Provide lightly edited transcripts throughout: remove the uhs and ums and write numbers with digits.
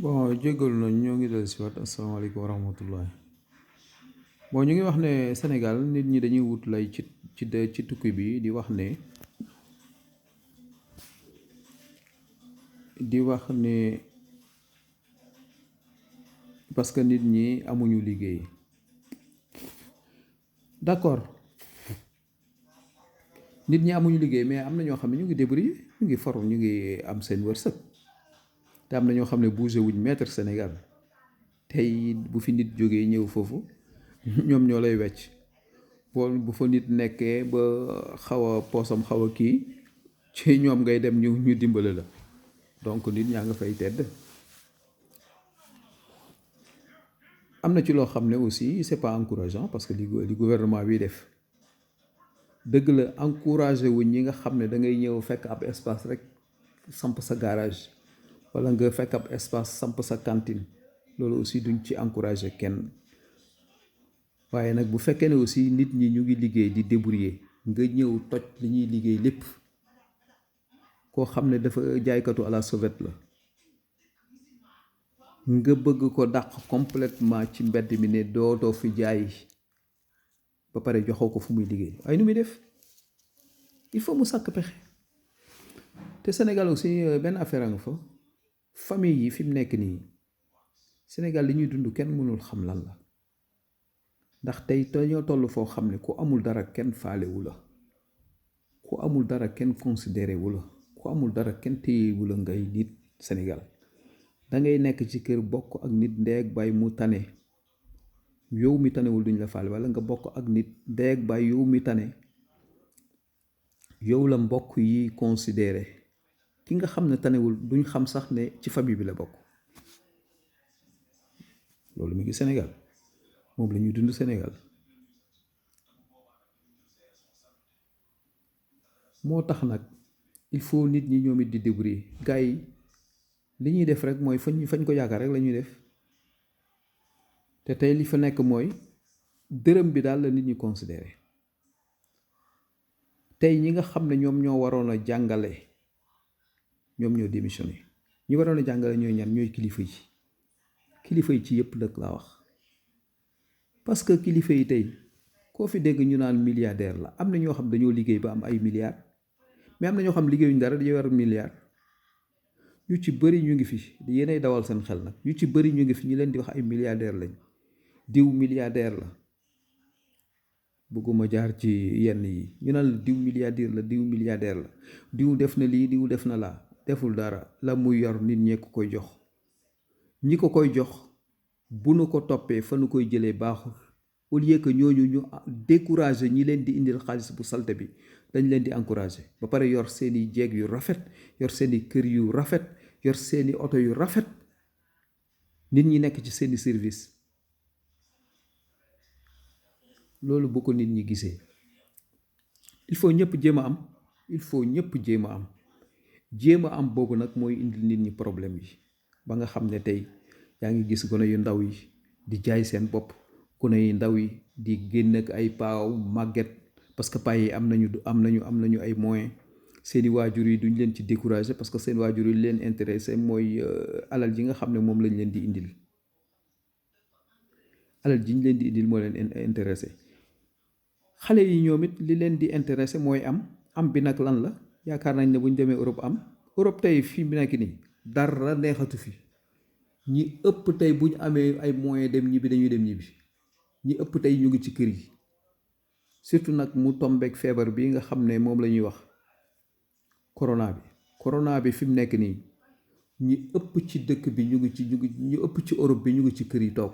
bon jégalu nañ ñoo ngi dellu si waat asalaamaaleykum wa rahmatullah. Bon ñu ngi wax ne Sénégal nit ñi dañuy wut lay ci tukki bi di wax ne parce que nit ñi amuñu liggéey. D'accord, nit ñi amuñu liggéey mais am na ñoo xam ne ñu ngi débrouiller ñu ngi faru ñu ngi am seen wërsëg te am na ñoo xam ne bougé wuñ mètre Sénégal tey bu fi nit jógee ñëw foofu ñoom ñoo lay wecc bu fa nit nekkee ba xaw a poosam xaw a kii ci ñoom ngay dem ñu dimbale la donc nit ñaa nga fay tedd. am na ci loo xam ne aussi c'est pas encourageant parce que li gouvernement bi def dëgg la encouragé wuñ ñi nga xam ne da ngay ñëw fekk ab espace rek samp sa garage wala nga fekk ab espace samp sa cantine loolu aussi duñ ci encouragé kenn waaye nag bu fekkee ne aussi nit ñi ñu ngi liggéey di débrouiller nga ñëw toj li ñuy liggéey lépp koo xam ne dafa jaaykatu à la sauvette la nga bëgg ko dàq complètement ci mbedd mi ne dootoo fi jaay ba pare joxoo ko fu muy liggéey waaye nu muy def il faut mu sàkk pexe te Sénégal aussi benn affaire a nga fa famille yi fi mu nekk nii Sénégal li ñuy dund kenn mënul xam lan la ndax tey dañoo toll foo xam ne ku amul dara kenn faalewu la ku amul dara kenn considéré wu la ku amul dara kenn téyewu la ngay nit Sénégal da ngay nekk ci kër bokk ak nit ndeeg bay mu tane yow mi tanewul duñ la faale wala nga bokk ak nit ndeeg bay yow mi tane yow la mbokk yi considéré ki nga xam ne tanewul duñ xam sax ne ci famille bi la bokk. loolu mi ngi Sénégal moom la ñuy dund Sénégal moo tax nag il faut nit ñi ñoom it di débrouiller gars yi li ñuy def rek mooy fañ ko yaakaar rek la ñuy def te tey li fa nekk mooy dërëm bi daal la nit ñi considéré tey ñi nga xam ne ñoom ñoo waroon a jàngale ñoom ñoo démissionné ñi waroon a jàngale ñooy ñan ñooy kilifa yi ci yëpp nag laa wax parce que kilifa yi tey koo fi dégg ñu naan milliardaire la am na ñoo xam dañoo liggéey ba am ay milliards mais am na ñoo xam liggéeyuñ dara dañoo war milliards ñu ci bëri ñu ngi fi yéenay dawal seen xel nag ñu ci bëri ñu ngi fi ñu leen di wax ay milliardaire lañ diw milliardaire la bëgguma jaar ci yenn yi ñu naan diw milliardaire la diw def na lii diw def na laa deful dara la muy yor nit ñee ko koy jox ñi ko koy jox bu nu ko toppee fa nu koy jëlee baaxul au lieu que ñooñu ñu découragé ñi leen di indil xaalis bu salte bi dañ leen di encouragé ba pare yor seeni jeeg yu rafet yor seeni kër yu rafet yor seeni oto yu rafet nit ñi nekk ci seeni service loolu bu ko nit ñi gisee il faut ñëpp jéem a am boobu nag mooy indil nit ñi problème yi ba nga xam ne tey yaa ngi gis gone yu ndaw yi di jaay seen bopp gone yu ndaw yi di génn ak ay paaw màgget parce que paa yi am nañu ay moyens seeni waajur yi duñ leen ci décourager parce que seen waajur yi leen intéressé mooy alal ji nga xam ne moom lañ leen di indil alal ji ñu leen di indil moo leen intéressé xale yi ñoom it li leen di intéressé mooy am bi nag lan la yaakaar nañ ne bu ñu demee Europe tey fii bi nekk nii dara neexatu fi ñi ëpp tey bu ñu amee ay moyens dem ñibbi dañuy dem ñibbi ñi ëpp tey ñu ngi ci kër yi surtout nag mu tombeek feebar bi nga xam ne moom la ñuy wax corona bi fi mu nekk nii ñi ëpp ci dëkk bi ñu ëpp ci Europe bi ñu ngi ci kër yi toog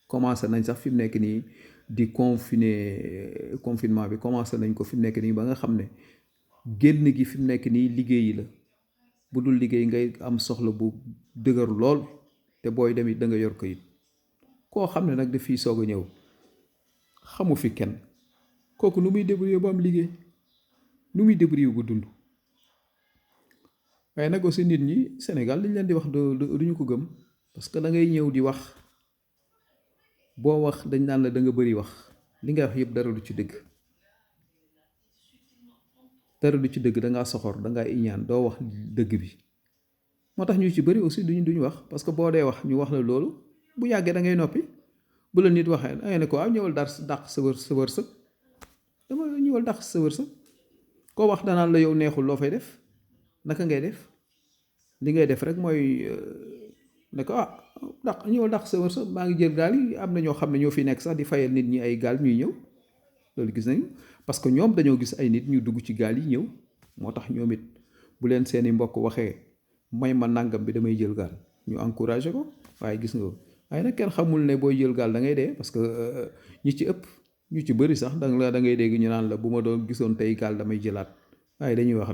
commencé nañ sax fi mu nekk nii di confinement bi commencé nañ ko fi mu nekk nii ba nga xam ne génn gi fi mu nekk nii liggéeyi la bu dul liggéey ngay am soxla bu dëgër lool te booy dem it da nga yor kayit koo xam ne nag daf fiy soog a ñëw xamu fi kenn kooku nu muy débrouiller ba am liggéey nu muy débrouiller bu dund waaye nag aussi nit ñi Sénégal liñ leen di wax duñu ko gëm parce que da ngay ñëw di wax boo wax dañ naan la da nga bëri wax li ngay wax yëpp dara du ci dëgg da ngaa soxor da ngaa iñaan doo wax dëgg bi moo tax ñu ci bëri aussi duñu wax parce que boo dee wax ñu wax la loolu bu yàggee da ngay noppi. bu la nit waxee da ngay ne ko waaw ñëwal dàq sa wërsëg dama ñëwal dàq sa wërsëg koo wax danaan la yow neexul loo fay def naka ngay def li ngay def rek mooy ne ko ñëwal dàq sa wërsëg maa ngi jël gaal yi am na ñoo xam ne ñoo fi nekk sax di fayal nit ñi ay gaal ñuy ñëw loolu gis nañu parce que ñoom dañoo gis ay nit ñu dugg ci gaal yi ñëw moo tax ñoom it bu leen seeni mbokk waxee may ma nàngam bi damay jël gaal ñu encouragé ko waaye gis nga waaye nag kenn xamul ne booy jël gaal da ngay dee parce que ñi ci ëpp ñu ci bëri sax da ngay dégg ñu naan la bu ma doon gisoon tey gaal damay jëlaat waaye dañuy wax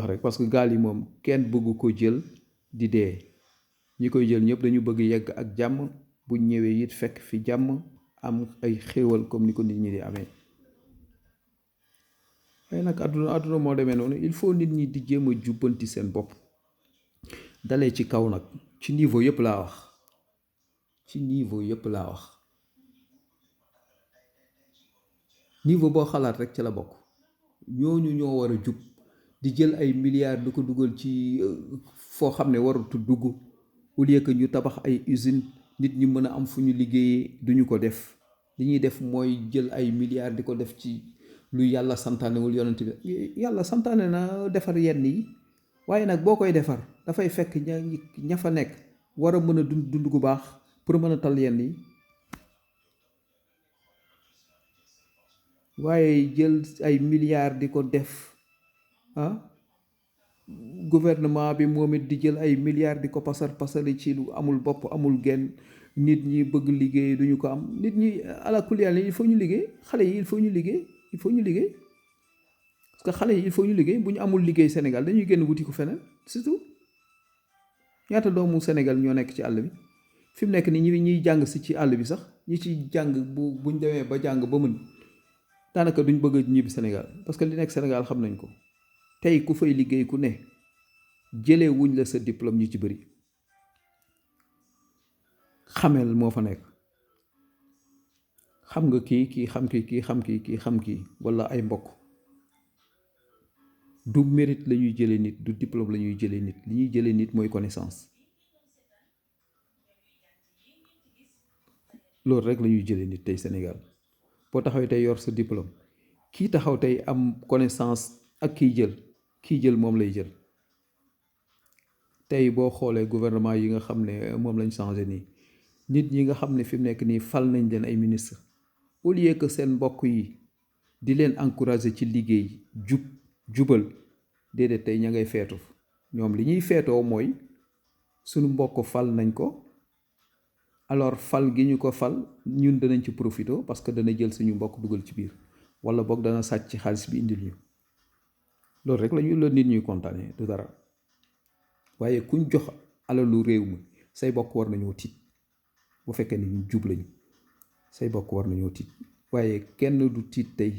rek parce que gaal yi moom kenn bëggu ko jël di dee ñi koy jël ñëpp dañu bëgg yegg ak jàmm bu ñëwee it fekk fi jàmm am ay xéewal comme ni ko nit ñi di amee waaye nag àdduna moo demee noonu il faut nit ñi di jéem a jubbanti seen bopp dalee ci kaw nag ci niveau yëpp laa wax niveau boo xalaat rek ci la bokk ñooñu ñoo war a jub di jël ay milliards di ko dugal ci foo xam ne waratu dugg au lieu que ñu tabax ay usine nit ñi mën a am fu ñu liggéeyee duñu ko def li ñuy def mooy jël ay milliards di ko def ci lu yàlla santaanewul yonent bi yàlla santaane na defar yenn yi waaye nag boo koy defar dafay fekk ña fa nekk war a mën a dund gu baax pour mën a tal yenn yi waaye jël ay milliards di ko def gouvernement bi moom it di jël ay milliards di ko pasali ci lu amul bopp amul genn nit ñi bëgg liggéey duñu ko am nit ñi ala kulli yàlla il faut ñu liggéey xale yi il faut ñu liggéey parce que xale yi il faut ñu liggéey bu ñu amul liggéey Sénégal dañuy génn wuti ko feneen surtout ñaata doomu Sénégal ñoo nekk ci àll bi fi mu nekk ni ñuy jàng si ci àll bi sax ñi ci jàng buñ demee ba jàng ba mën daanaka duñ bëgg a ñibbi Sénégal parce que li nekk Sénégal xam nañ ko tey ku fay liggéey ku ne jëlee wuñ la sa diplôme ñu ci bëri xamel moo fa nekk xam nga kii xam kii walla ay mbokk du mérite la ñuy jëlee nit du diplôme la ñuy jëlee nit li ñuy jëlee nit mooy connaissance loolu rek la ñuy jëlee nit tey Sénégal boo taxawee tey yor sa diplôme kii taxaw tey am connaissance ak kii jël moom lay jël tey boo xoolee gouvernement yi nga xam ne moom lañ changé nii nit ñi nga xam ne fi mu nekk nii fal nañ leen ay ministre au lieu que seen mbokk yi di leen encourager ci liggéey jubal déedéet tey ña ngay feetu ñoom li ñuy feetoo mooy suñu mbokk fal nañ ko alors fal gi ñu ko fal ñun danañ ci profito parce que dana jël suñu mbokk dugal ci biir wala boog dana sàcc xaalis bi indil ñu loolu rek la nit ñuy kontaane du dara waaye kuñ jox alalu réew mi say bokk war nañoo tiit bu fekkee ni ñu jub lañu say bokk war nañoo tiit waaye kenn du tiit tey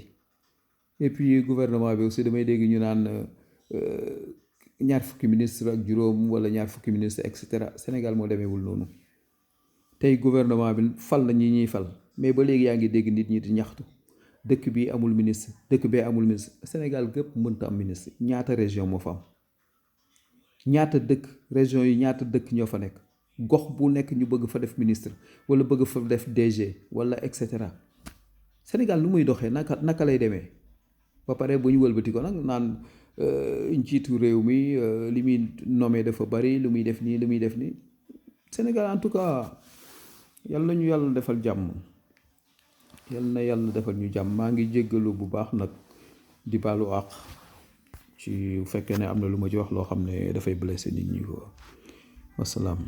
et puis gouvernement bi aussi damay dégg ñu naan ñaar fukki ministre ak juróom wala ñaar fukki ministre et cetera Sénégal moo demeewul noonu tey gouvernement bi fal na ñi ñuy fal mais ba léegi yaa ngi dégg nit ñi di ñaxtu dëkk bi amul ministre dëkk bee amul ministre Sénégal gépp mënta am ministre ñaata région moo fa am ñaata dëkk région yi ñaata dëkk ñoo fa nekk gox bu nekk ñu bëgg fa def ministre wala bëgg fa def DG wala et cetera Sénégal lu muy doxee naka lay demee ba pare bu ñu wëlbati ko nag naan njiitu réew mi li muy nommé dafa bari lu muy def nii Sénégal en tout cas yàlla ñu yàlla defal jàmm yàlla na yàlla defal ñu jàmm maa ngi jéggalu bu baax nag di baalu àq ci bu fekkee ne am na lu ma ci wax loo xam ne dafay blessé nit ñi ko wasalaam